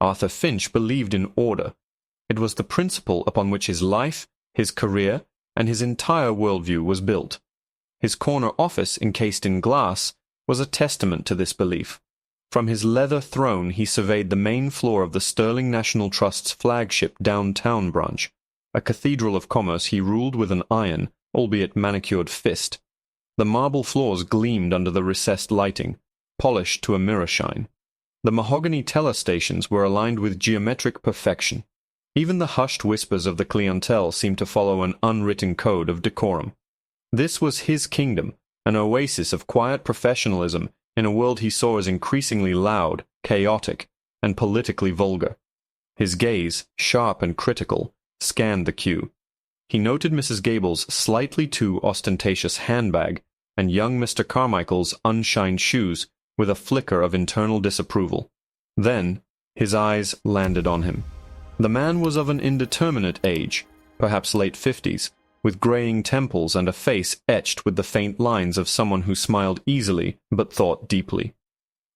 Arthur Finch believed in order. It was the principle upon which his life, his career, and his entire worldview was built. His corner office, encased in glass, was a testament to this belief. From his leather throne he surveyed the main floor of the Sterling National Trust's flagship downtown branch. A cathedral of commerce he ruled with an iron, albeit manicured fist. The marble floors gleamed under the recessed lighting, polished to a mirror shine. The mahogany teller stations were aligned with geometric perfection. Even the hushed whispers of the clientele seemed to follow an unwritten code of decorum. This was his kingdom, an oasis of quiet professionalism in a world he saw as increasingly loud, chaotic, and politically vulgar. His gaze, sharp and critical, scanned the queue. He noted Mrs. Gable's slightly too ostentatious handbag and young Mr. Carmichael's unshined shoes with a flicker of internal disapproval. Then his eyes landed on him. The man was of an indeterminate age, perhaps late 50s, with graying temples and a face etched with the faint lines of someone who smiled easily but thought deeply.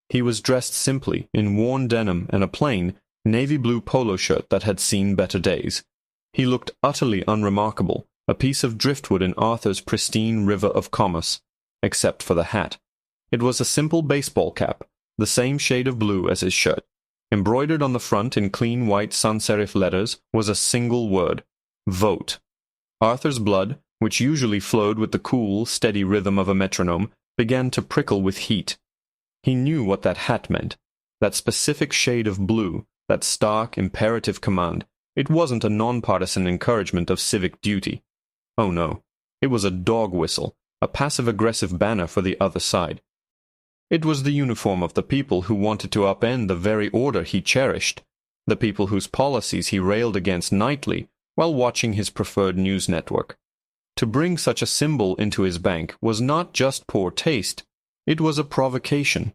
He was dressed simply in worn denim and a plain, navy blue polo shirt that had seen better days. He looked utterly unremarkable, a piece of driftwood in Arthur's pristine river of commerce, except for the hat. It was a simple baseball cap, the same shade of blue as his shirt. Embroidered on the front in clean white sans-serif letters was a single word: vote. Arthur's blood, which usually flowed with the cool, steady rhythm of a metronome, began to prickle with heat. He knew what that hat meant, that specific shade of blue, that stark, imperative command. It wasn't a nonpartisan encouragement of civic duty. Oh no, it was a dog whistle, a passive-aggressive banner for the other side. It was the uniform of the people who wanted to upend the very order he cherished, the people whose policies he railed against nightly while watching his preferred news network. To bring such a symbol into his bank was not just poor taste, it was a provocation,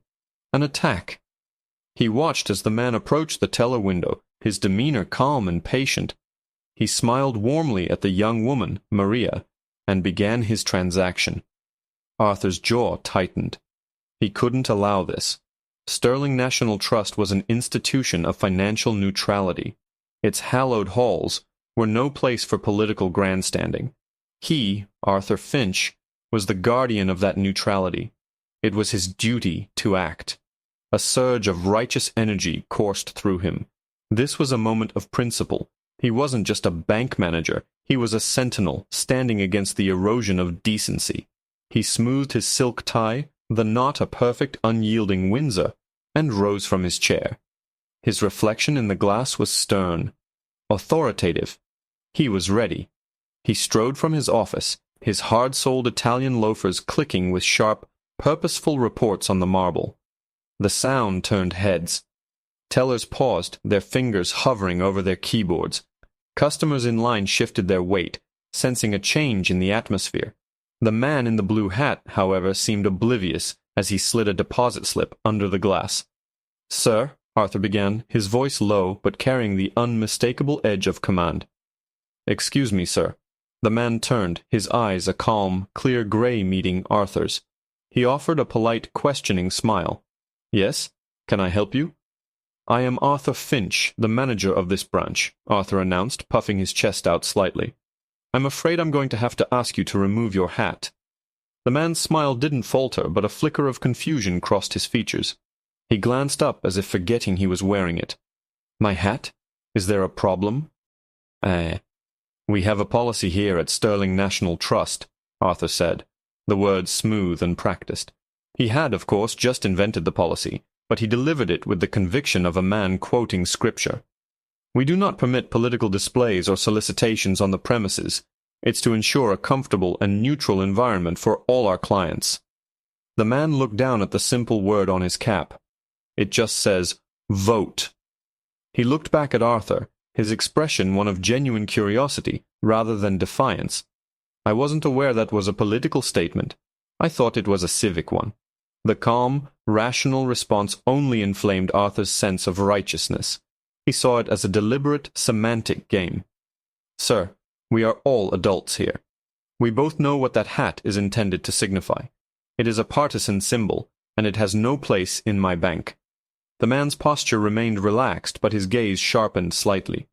an attack. He watched as the man approached the teller window, his demeanor calm and patient. He smiled warmly at the young woman, Maria, and began his transaction. Arthur's jaw tightened. He couldn't allow this. Sterling National Trust was an institution of financial neutrality. Its hallowed halls were no place for political grandstanding. He, Arthur Finch, was the guardian of that neutrality. It was his duty to act. A surge of righteous energy coursed through him. This was a moment of principle. He wasn't just a bank manager. He was a sentinel standing against the erosion of decency. He smoothed his silk tie, the knot a perfect unyielding Windsor, and rose from his chair. His reflection in the glass was stern, authoritative. He was ready. He strode from his office, his hard-soled Italian loafers clicking with sharp, purposeful reports on the marble. The sound turned heads. Tellers paused, their fingers hovering over their keyboards. Customers in line shifted their weight, sensing a change in the atmosphere. The man in the blue hat, however, seemed oblivious as he slid a deposit slip under the glass. "Sir," Arthur began, his voice low but carrying the unmistakable edge of command. "Excuse me, sir." The man turned, his eyes a calm, clear gray meeting Arthur's. He offered a polite, questioning smile. "Yes? Can I help you?" "I am Arthur Finch, the manager of this branch," Arthur announced, puffing his chest out slightly. "I'm afraid I'm going to have to ask you to remove your hat." The man's smile didn't falter, but a flicker of confusion crossed his features. He glanced up as if forgetting he was wearing it. "My hat? Is there a problem?" "We have a policy here at Sterling National Trust," Arthur said, the words smooth and practiced. He had, of course, just invented the policy, but he delivered it with the conviction of a man quoting scripture. "We do not permit political displays or solicitations on the premises. It's to ensure a comfortable and neutral environment for all our clients." The man looked down at the simple word on his cap. It just says, "Vote." He looked back at Arthur, his expression one of genuine curiosity rather than defiance. "I wasn't aware that was a political statement. I thought it was a civic one." The calm, rational response only inflamed Arthur's sense of righteousness. He saw it as a deliberate, semantic game. "Sir, we are all adults here. We both know what that hat is intended to signify. It is a partisan symbol, and it has no place in my bank." The man's posture remained relaxed, but his gaze sharpened slightly.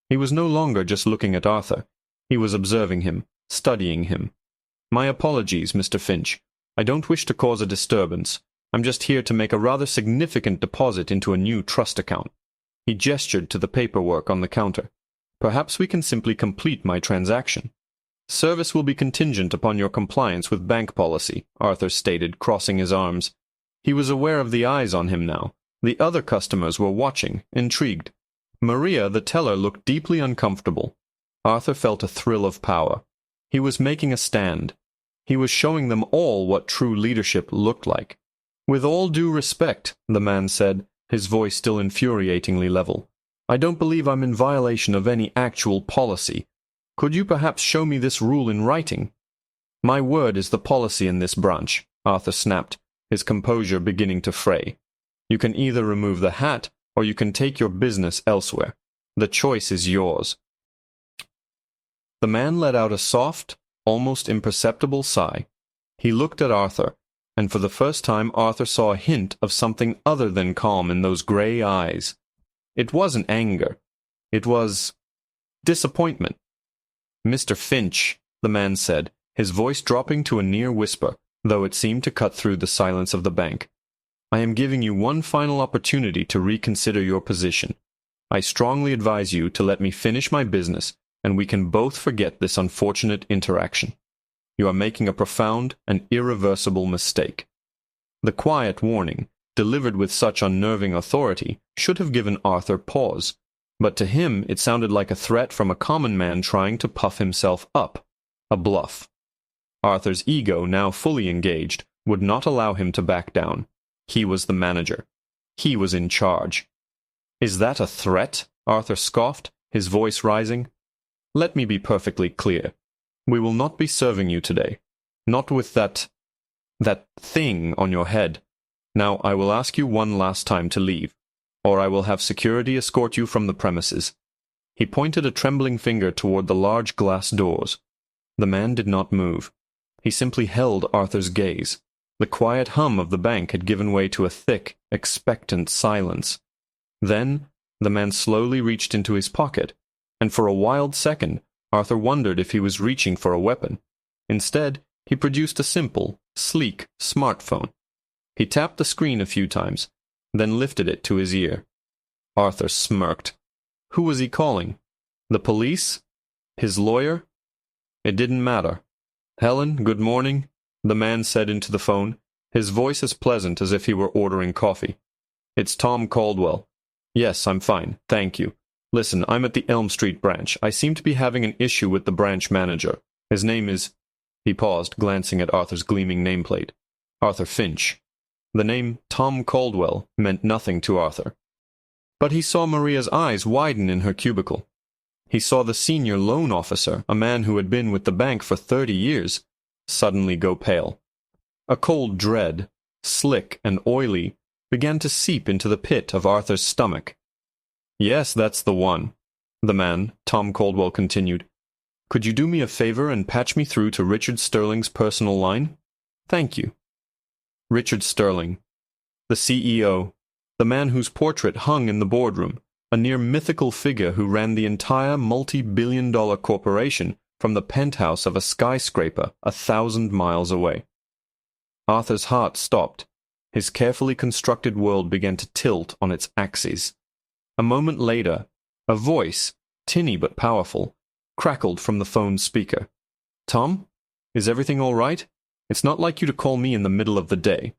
He was no longer just looking at Arthur. He was observing him, studying him. "My apologies, Mr. Finch. I don't wish to cause a disturbance. I'm just here to make a rather significant deposit into a new trust account." He gestured to the paperwork on the counter. "Perhaps we can simply complete my transaction." "Service will be contingent upon your compliance with bank policy," Arthur stated, crossing his arms. He was aware of the eyes on him now. The other customers were watching, intrigued. Maria, the teller, looked deeply uncomfortable. Arthur felt a thrill of power. He was making a stand. He was showing them all what true leadership looked like. "With all due respect," the man said, his voice still infuriatingly level, "I don't believe I'm in violation of any actual policy. Could you perhaps show me this rule in writing?" "My word is the policy in this branch," Arthur snapped, his composure beginning to fray. "You can either remove the hat, or you can take your business elsewhere. The choice is yours." The man let out a soft, almost imperceptible sigh. He looked at Arthur, and for the first time Arthur saw a hint of something other than calm in those gray eyes. It wasn't anger. It was disappointment. "Mr. Finch," the man said, his voice dropping to a near whisper, though it seemed to cut through the silence of the bank. "I am giving you one final opportunity to reconsider your position. I strongly advise you to let me finish my business, and we can both forget this unfortunate interaction. You are making a profound and irreversible mistake." The quiet warning, delivered with such unnerving authority, should have given Arthur pause, but to him it sounded like a threat from a common man trying to puff himself up, a bluff. Arthur's ego, now fully engaged, would not allow him to back down. He was the manager. He was in charge. "Is that a threat?" Arthur scoffed, his voice rising. "Let me be perfectly clear. We will not be serving you today. Not with that thing on your head. Now I will ask you one last time to leave, or I will have security escort you from the premises." He pointed a trembling finger toward the large glass doors. The man did not move. He simply held Arthur's gaze. The quiet hum of the bank had given way to a thick, expectant silence. Then the man slowly reached into his pocket, and for a wild second Arthur wondered if he was reaching for a weapon. Instead, he produced a simple, sleek smartphone. He tapped the screen a few times, then lifted it to his ear. Arthur smirked. Who was he calling? The police? His lawyer? It didn't matter. "Helen, good morning," the man said into the phone, his voice as pleasant as if he were ordering coffee. "It's Tom Caldwell. Yes, I'm fine, thank you. Listen, I'm at the Elm Street branch. I seem to be having an issue with the branch manager. His name is—" He paused, glancing at Arthur's gleaming nameplate. "Arthur Finch." The name Tom Caldwell meant nothing to Arthur. But he saw Maria's eyes widen in her cubicle. He saw the senior loan officer, a man who had been with the bank for 30 years, suddenly go pale. A cold dread, slick and oily, began to seep into the pit of Arthur's stomach. "Yes, that's the one," the man, Tom Caldwell, continued. "Could you do me a favor and patch me through to Richard Sterling's personal line? Thank you." Richard Sterling, the CEO, the man whose portrait hung in the boardroom, a near mythical figure who ran the entire multi-billion-dollar corporation from the penthouse of a skyscraper 1,000 miles away. Arthur's heart stopped. His carefully constructed world began to tilt on its axes. A moment later, a voice, tinny but powerful, crackled from the phone's speaker. "Tom? Is everything all right? It's not like you to call me in the middle of the day."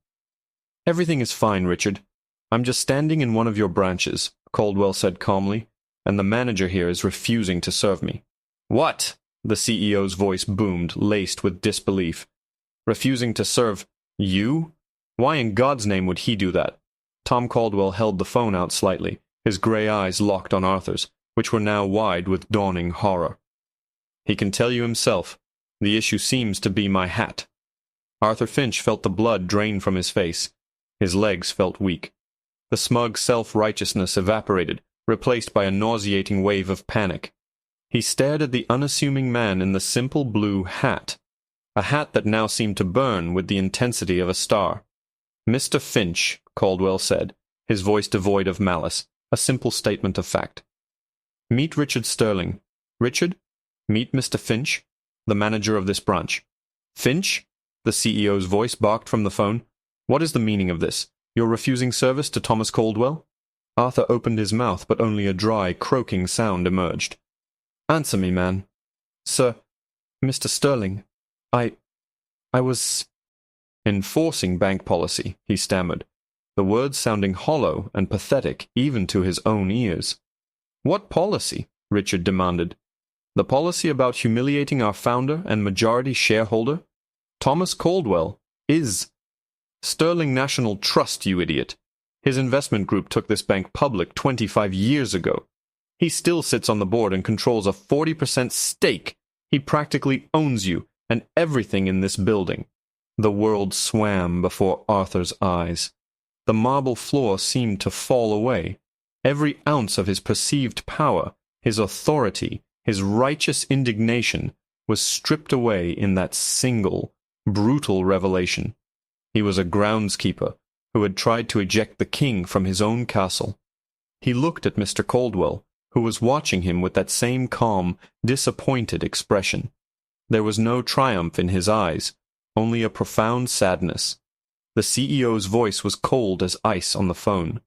"Everything is fine, Richard. I'm just standing in one of your branches," Caldwell said calmly, "and the manager here is refusing to serve me." "What?" The CEO's voice boomed, laced with disbelief. "Refusing to serve you? Why in God's name would he do that?" Tom Caldwell held the phone out slightly, his gray eyes locked on Arthur's, which were now wide with dawning horror. "He can tell you himself. The issue seems to be my hat." Arthur Finch felt the blood drain from his face. His legs felt weak. The smug self-righteousness evaporated, replaced by a nauseating wave of panic. He stared at the unassuming man in the simple blue hat, a hat that now seemed to burn with the intensity of a star. "Mr. Finch," Caldwell said, his voice devoid of malice, a simple statement of fact. "Meet Richard Sterling. Richard, meet Mr. Finch, the manager of this branch." "Finch?" the CEO's voice barked from the phone. "What is the meaning of this? You're refusing service to Thomas Caldwell?" Arthur opened his mouth, but only a dry, croaking sound emerged. "Answer me, man." "Sir, Mr. Sterling, I was—" "Enforcing bank policy," he stammered, the words sounding hollow and pathetic even to his own ears. "What policy?" Richard demanded. "The policy about humiliating our founder and majority shareholder? Thomas Caldwell is Sterling National Trust, you idiot. His investment group took this bank public 25 years ago. He still sits on the board and controls a 40% stake. He practically owns you and everything in this building." The world swam before Arthur's eyes. The marble floor seemed to fall away. Every ounce of his perceived power, his authority, his righteous indignation was stripped away in that single, brutal revelation. He was a groundskeeper who had tried to eject the king from his own castle. He looked at Mr. Caldwell, who was watching him with that same calm, disappointed expression. There was no triumph in his eyes, only a profound sadness. The CEO's voice was cold as ice on the phone.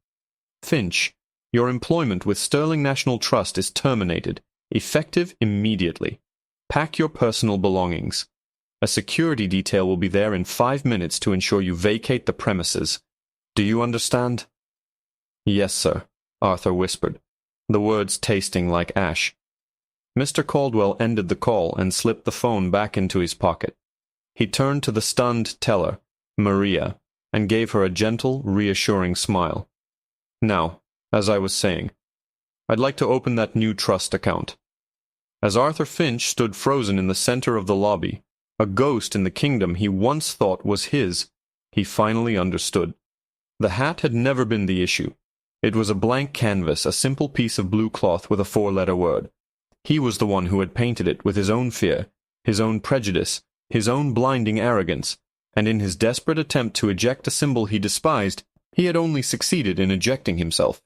"Finch, your employment with Sterling National Trust is terminated, effective immediately. Pack your personal belongings. A security detail will be there in 5 minutes to ensure you vacate the premises. Do you understand?" "Yes, sir," Arthur whispered, the words tasting like ash. Mr. Caldwell ended the call and slipped the phone back into his pocket. He turned to the stunned teller, Maria, and gave her a gentle, reassuring smile. "Now, as I was saying, I'd like to open that new trust account." As Arthur Finch stood frozen in the center of the lobby, a ghost in the kingdom he once thought was his, he finally understood. The hat had never been the issue. It was a blank canvas, a simple piece of blue cloth with a 4-letter word. He was the one who had painted it with his own fear, his own prejudice, his own blinding arrogance, and in his desperate attempt to eject a symbol he despised, he had only succeeded in ejecting himself.